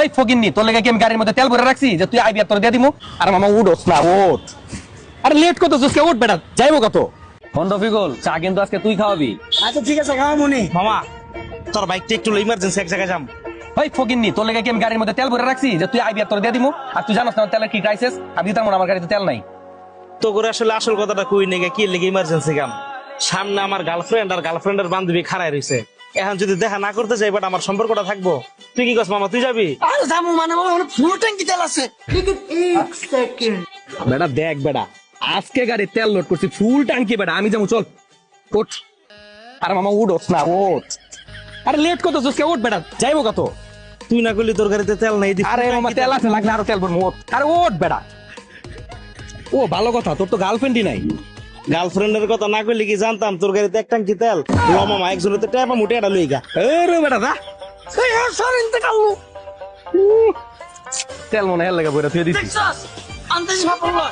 এই ফকিন্নি, তোর লেগে কি আমি গাড়ির মধ্যে তেল ভরে রাখছি যে তুই আইবি আর তোর দিয়ে দিমু? আর মামা উঠোস না, ওঠ। আরে লেট কত জোসকে, ওঠ বেটা, যাইবো কত। ফোন রফিকুল, চা কিন্তু আজকে তুই খাওয়াবি। আচ্ছা ঠিক আছে, খাওয়া মনি। মামা তোর বাইকটা একটু ইমার্জেন্সি এক জায়গায় যাম। ওই ফকিন্নি, তোর লেগে কি আমি গাড়ির মধ্যে তেল ভরে রাখছি যে তুই আইবি আর তোর দিয়ে দিমু? আর তুই জানোস না তেলের কি ক্রাইসিস? আমি দিতাম না, আমার গাড়িতে তেল নাই। তো করে আসলে আসল কথাটা কই নেগে, কি লেগে ইমার্জেন্সি কাম। সামনে আমার গার্লফ্রেন্ড আর গার্লফ্রেন্ডের বান্ধবী খাড়াই রইছে। এখন যদি দেখা না করতে যাই, বাট আমার সম্পর্কটা থাকবো। তুই কি কস মামা, তুই যাবি? আর যাবো মানে বাবা, আমার ফুল ট্যাঙ্কি তেল আছে। বেটা দেখ বেটা, আজকে গাড়ি তেল লোড করছি ফুল ট্যাঙ্কি বেটা, আমি যাবো, চল ওঠ। আরে মামা উঠোস না, ওঠ। আরে লেট কত জোসকে, ওঠ বেটা, যাইবো কত। তুই না করলি তোর গাড়িতে তেল নাই। আরে মামা তেল আছে, লাগলে আরো তেল ভরবো, ওঠ। আরে ওঠ বেটা। ও ভালো কথা, তোর তো গার্লফ্রেন্ডই নাই। গার্লফ্রেন্ডের কথা না করলি কি জানতাম তোর গাড়িতে এক ট্যাঙ্কি তেল। ল মামা, একজনের তো ট্যাপা মুটে এটা লইগা। আরে বেটা দা, এই আর সরেন তে কালু। তেল মনে হয় লাগে বইরা থুয়ে দিছি। দেখছস? আনতেছি ভাবলো।